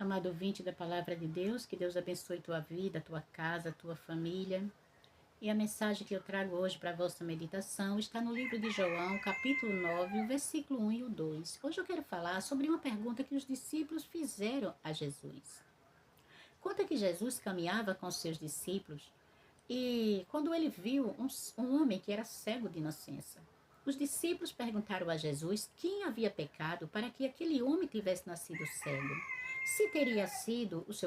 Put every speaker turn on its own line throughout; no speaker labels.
Amado ouvinte da Palavra de Deus, que Deus abençoe tua vida, tua casa, tua família. E a mensagem que eu trago hoje para a vossa meditação está no livro de João, capítulo 9, o versículo 1 e o 2. Hoje eu quero falar sobre uma pergunta que os discípulos fizeram a Jesus. Conta que Jesus caminhava com seus discípulos e quando ele viu um homem que era cego de nascença, os discípulos perguntaram a Jesus quem havia pecado para que aquele homem tivesse nascido cego. Se teria sido os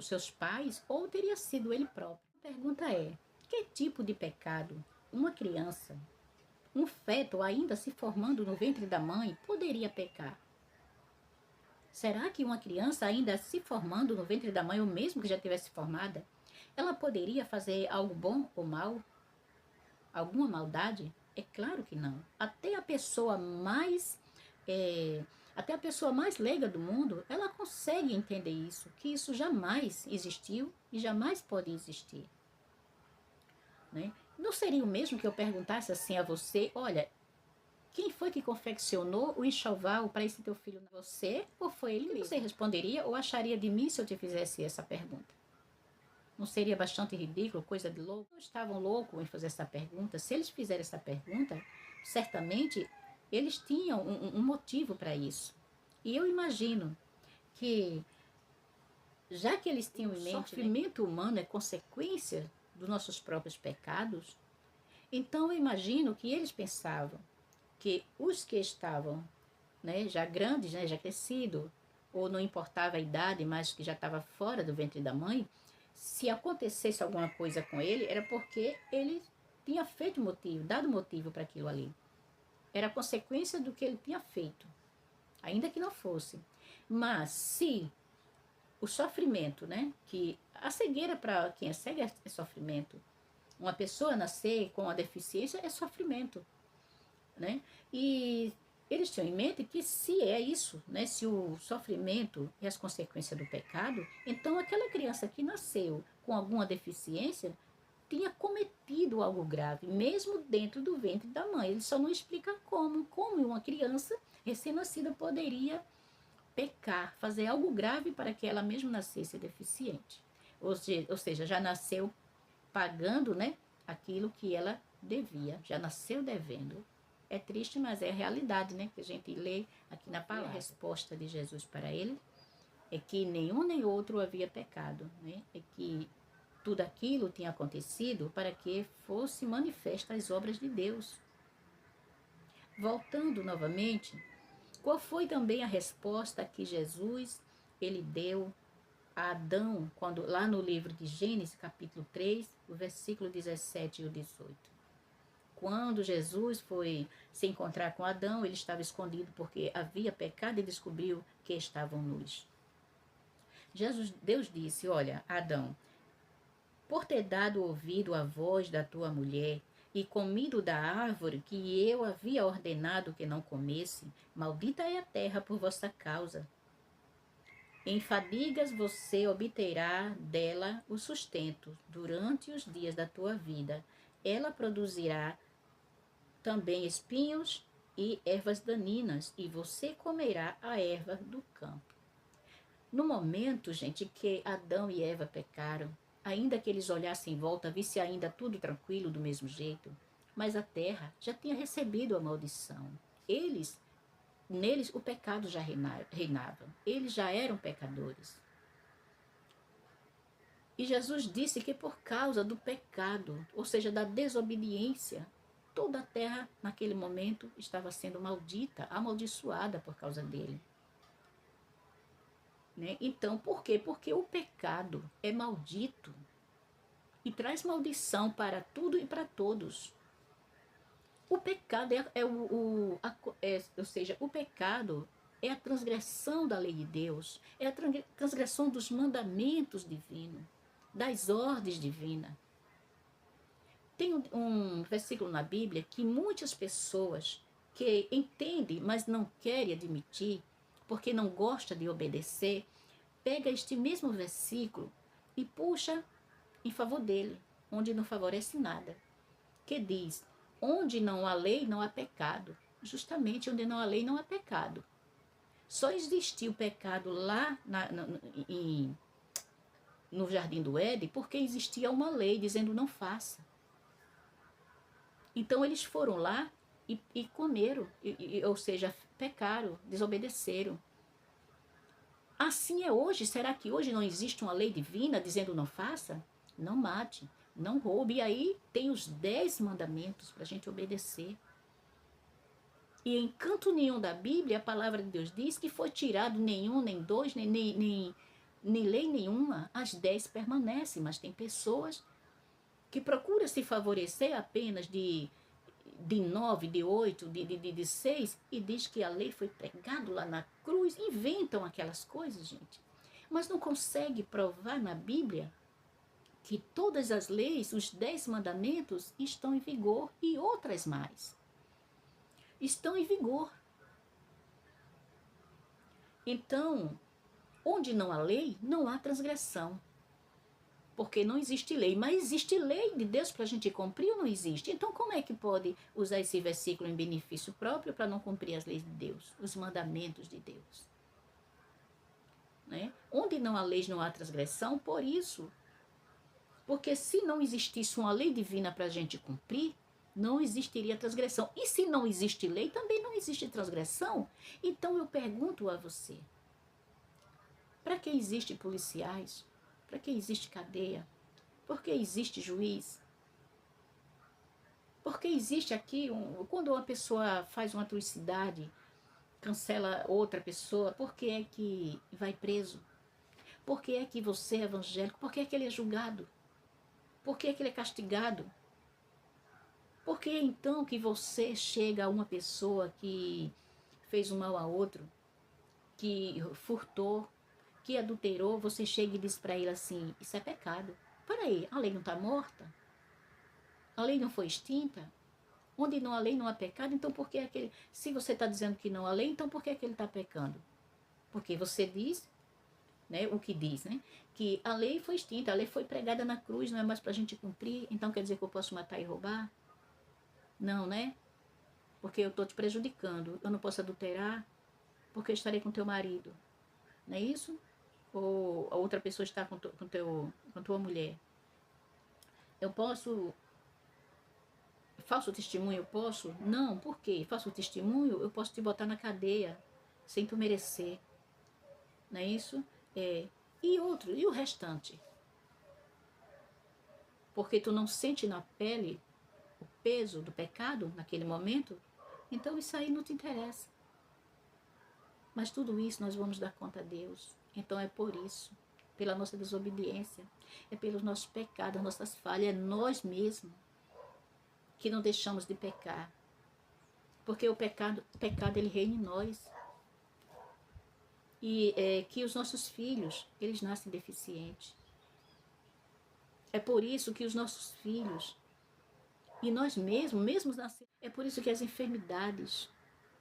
seus pais ou teria sido ele próprio. A pergunta é: que tipo de pecado uma criança, um feto ainda se formando no ventre da mãe, poderia pecar? Será que uma criança ainda se formando no ventre da mãe, ou mesmo que já tivesse formada, ela poderia fazer algo bom ou mal? Alguma maldade? É claro que não. É, até a pessoa mais leiga do mundo, ela consegue entender isso, que isso jamais existiu e jamais pode existir, né? Não seria o mesmo que eu perguntasse assim a você: olha, quem foi que confeccionou o enxoval para esse teu filho? Você ou foi ele mesmo? Você responderia ou acharia de mim se eu te fizesse essa pergunta? Não seria bastante ridículo, coisa de louco? Não estavam loucos em fazer essa pergunta. Se eles fizerem essa pergunta, certamente eles tinham um motivo para isso. E eu imagino que, já que eles tinham em mente, o sofrimento humano é consequência dos nossos próprios pecados, então eu imagino que eles pensavam que os que estavam, né, já grandes, né, já crescidos, ou não importava a idade, mas que já estava fora do ventre da mãe, se acontecesse alguma coisa com ele, era porque ele tinha feito motivo, dado motivo para aquilo ali. Era consequência do que ele tinha feito, ainda que não fosse. Mas se o sofrimento, né, que a cegueira, para quem é cego, é sofrimento. Uma pessoa nascer com a deficiência é sofrimento, né? E eles tinham em mente que se é isso, né, se o sofrimento é as consequências do pecado, então aquela criança que nasceu com alguma deficiência tinha cometido algo grave, mesmo dentro do ventre da mãe. Ele só não explica como uma criança recém-nascida poderia pecar, fazer algo grave para que ela mesmo nascesse deficiente. Ou seja, já nasceu pagando, né, aquilo que ela devia, já nasceu devendo. É triste, mas é a realidade, né, que a gente lê aqui na palavra. A resposta de Jesus para ele é que nenhum nem outro havia pecado, né, é que tudo aquilo tinha acontecido para que fosse manifesta as obras de Deus. Voltando novamente, qual foi também a resposta que Jesus ele deu a Adão, quando lá no livro de Gênesis, capítulo 3, o versículo 17 e o 18. Quando Jesus foi se encontrar com Adão, ele estava escondido porque havia pecado e descobriu que estavam nus. Deus disse: olha, Adão, por ter dado ouvido à voz da tua mulher e comido da árvore que eu havia ordenado que não comesse, maldita é a terra por vossa causa. Em fadigas você obterá dela o sustento durante os dias da tua vida. Ela produzirá também espinhos e ervas daninhas, e você comerá a erva do campo. No momento, gente, que Adão e Eva pecaram, ainda que eles olhassem em volta, visse ainda tudo tranquilo do mesmo jeito, mas a terra já tinha recebido a maldição. Neles o pecado já reinava. Eles já eram pecadores. E Jesus disse que por causa do pecado, ou seja, da desobediência, toda a terra naquele momento estava sendo maldita, amaldiçoada por causa dele. Né? Então, por quê? Porque o pecado é maldito e traz maldição para tudo e para todos. O pecado ou seja, o pecado é a transgressão da lei de Deus, é a transgressão dos mandamentos divinos, das ordens divinas. Tem um versículo na Bíblia que muitas pessoas que entendem, mas não querem admitir, porque não gosta de obedecer, pega este mesmo versículo e puxa em favor dele, onde não favorece nada. Que diz: onde não há lei, não há pecado. Justamente onde não há lei, não há pecado. Só existiu o pecado lá no Jardim do Éden porque existia uma lei dizendo não faça. Então eles foram lá e comeram, ou seja, pecaram, desobedeceram. Assim é hoje. Será que hoje não existe uma lei divina dizendo não faça? Não mate, não roube. E aí tem os 10 mandamentos para a gente obedecer. E em canto nenhum da Bíblia, a palavra de Deus diz que foi tirado nenhum, nem dois, nem lei nenhuma. As 10 permanecem, mas tem pessoas que procuram se favorecer apenas de 9, de 8, de 6, e diz que a lei foi pregada lá na cruz. Inventam aquelas coisas, gente. Mas não consegue provar na Bíblia que todas as leis, os 10 mandamentos, estão em vigor e outras mais. Estão em vigor. Então, onde não há lei, não há transgressão. Porque não existe lei. Mas existe lei de Deus para a gente cumprir ou não existe? Então, como é que pode usar esse versículo em benefício próprio para não cumprir as leis de Deus, os mandamentos de Deus? Né? Onde não há lei, não há transgressão, por isso. Porque se não existisse uma lei divina para a gente cumprir, não existiria transgressão. E se não existe lei, também não existe transgressão. Então eu pergunto a você, para que existe policiais? Para que existe cadeia? Por que existe juiz? Por que existe aqui, quando uma pessoa faz uma atrocidade, cancela outra pessoa, por que é que vai preso? Por que é que você é evangélico? Por que é que ele é julgado? Por que é que ele é castigado? Por que então que você chega a uma pessoa que fez um mal a outro, que furtou, que adulterou, você chega e diz para ele assim, isso é pecado. Peraí, a lei não está morta? A lei não foi extinta? Onde não há lei, não há pecado, então por que aquele... Se você está dizendo que não há lei, então por que ele está pecando? Porque você diz, né, o que diz, né? Que a lei foi extinta, a lei foi pregada na cruz, não é mais para a gente cumprir, então quer dizer que eu posso matar e roubar? Não, né? Porque eu estou te prejudicando. Eu não posso adulterar porque eu estarei com teu marido. Não é isso? Ou a outra pessoa está com tua mulher. Eu posso... Falso testemunho eu posso? Não, por quê? Falso testemunho eu posso te botar na cadeia sem tu merecer. Não é isso? É. E o restante? Porque tu não sente na pele o peso do pecado naquele momento, então isso aí não te interessa. Mas tudo isso nós vamos dar conta a Deus. Então é por isso, pela nossa desobediência, é pelos nossos pecados, nossas falhas, é nós mesmos que não deixamos de pecar. Porque o pecado ele reina em nós. E que os nossos filhos, eles nascem deficientes. É por isso que os nossos filhos, e nós mesmos nascemos, é por isso que as enfermidades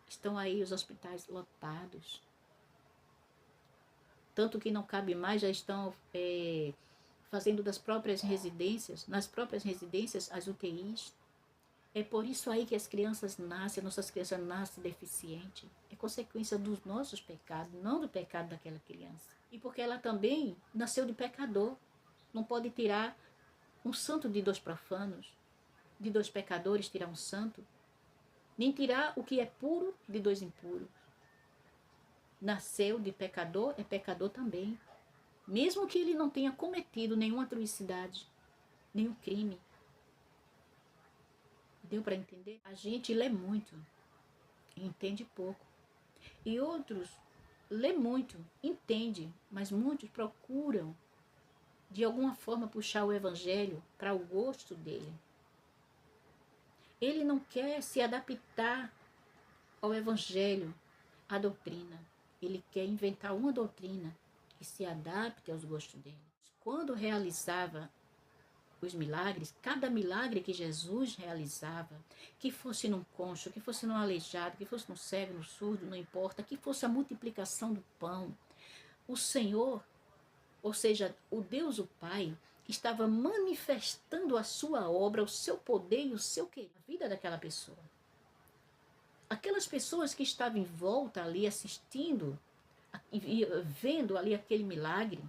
estão aí, os hospitais lotados. Tanto que não cabe mais, já estão fazendo das próprias residências, nas próprias residências, as UTIs. É por isso aí que as crianças nascem, nossas crianças nascem deficientes. É consequência dos nossos pecados, não do pecado daquela criança. E porque ela também nasceu de pecador. Não pode tirar um santo de 2 profanos, de 2 pecadores tirar um santo, nem tirar o que é puro de 2 impuros. Nasceu de pecador, é pecador também. Mesmo que ele não tenha cometido nenhuma atrocidade, nenhum crime. Deu para entender? A gente lê muito e entende pouco. E outros lê muito, entende, mas muitos procuram de alguma forma puxar o evangelho para o gosto dele. Ele não quer se adaptar ao evangelho, à doutrina. Ele quer inventar uma doutrina que se adapte aos gostos dele. Quando realizava os milagres, cada milagre que Jesus realizava, que fosse num concho, que fosse num aleijado, que fosse no cego, no surdo, não importa, que fosse a multiplicação do pão, o Senhor, ou seja, o Deus o Pai, estava manifestando a sua obra, o seu poder e o seu querer, a vida daquela pessoa. aquelas pessoas que estavam em volta ali assistindo, vendo ali aquele milagre,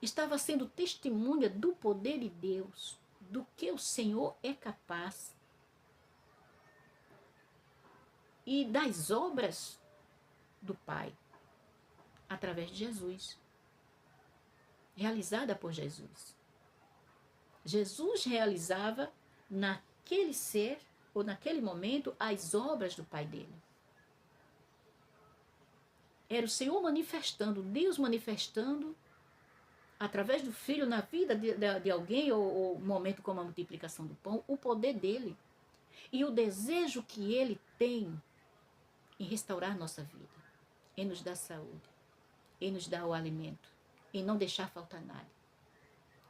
estava sendo testemunha do poder de Deus, do que o Senhor é capaz e das obras do Pai, através de Jesus, realizada por Jesus. Jesus realizava naquele ser, ou naquele momento, as obras do Pai dele. Era o Senhor manifestando, Deus manifestando, através do Filho na vida de alguém, ou um momento como a multiplicação do pão, o poder dele. E o desejo que ele tem em restaurar nossa vida, em nos dar saúde, em nos dar o alimento, em não deixar faltar nada.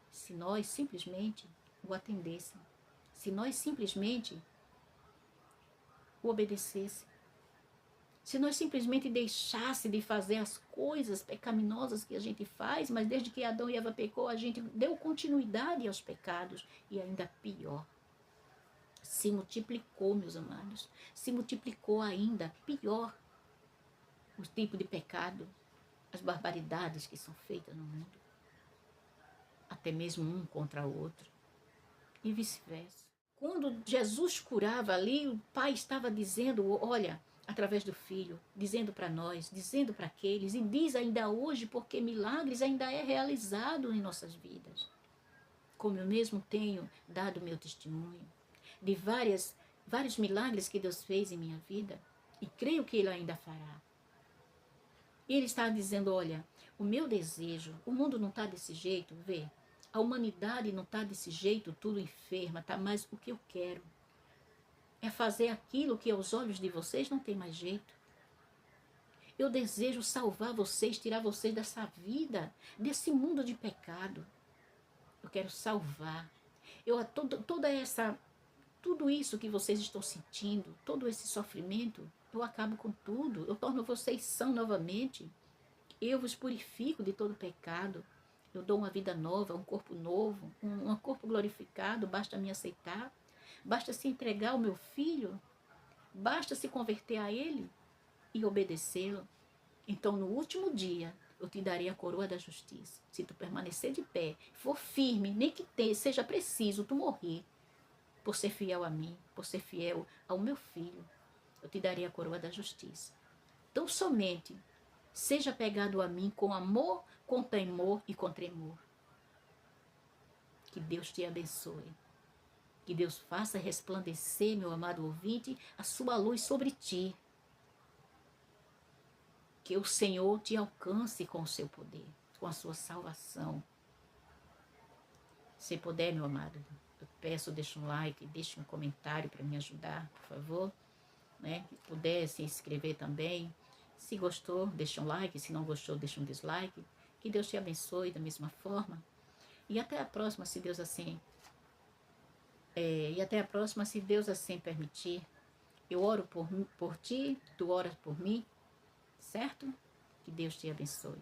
Se nós simplesmente o atendêssemos, se nós simplesmente o obedecêssemos, se nós simplesmente deixássemos de fazer as coisas pecaminosas que a gente faz, mas desde que Adão e Eva pecou, a gente deu continuidade aos pecados, e ainda pior, se multiplicou, meus amados, se multiplicou ainda pior o tipo de pecado, as barbaridades que são feitas no mundo, até mesmo um contra o outro, e vice-versa. Quando Jesus curava ali, o Pai estava dizendo, olha, através do Filho, dizendo para nós, dizendo para aqueles, e diz ainda hoje, porque milagres ainda é realizado em nossas vidas. Como eu mesmo tenho dado meu testemunho de vários milagres que Deus fez em minha vida, e creio que Ele ainda fará. E Ele está dizendo, olha, o meu desejo, o mundo não está desse jeito, vê, a humanidade não está desse jeito, tudo enferma, tá, mas o que eu quero é fazer aquilo que aos olhos de vocês não tem mais jeito. Eu desejo salvar vocês, tirar vocês dessa vida, desse mundo de pecado. Eu quero salvar. Tudo isso que vocês estão sentindo, todo esse sofrimento, eu acabo com tudo. Eu torno vocês sãos novamente. Eu vos purifico de todo pecado. Eu dou uma vida nova, um corpo novo, um corpo glorificado. Basta me aceitar. Basta se entregar ao meu Filho, basta se converter a Ele e obedecê-lo. Então, no último dia, eu te darei a coroa da justiça. Se tu permanecer de pé, for firme, nem que seja preciso tu morrer, por ser fiel a mim, por ser fiel ao meu Filho, eu te darei a coroa da justiça. Então, somente seja pegado a mim com amor, com temor e com tremor. Que Deus te abençoe. Que Deus faça resplandecer, meu amado ouvinte, a sua luz sobre ti. Que o Senhor te alcance com o seu poder, com a sua salvação. Se puder, meu amado, eu peço, deixa um like, deixa um comentário para me ajudar, por favor. Né? Se puder se inscrever também. Se gostou, deixa um like. Se não gostou, deixa um dislike. Que Deus te abençoe da mesma forma. E até a próxima, se Deus assim permitir. Eu oro por ti, tu oras por mim, certo? Que Deus te abençoe.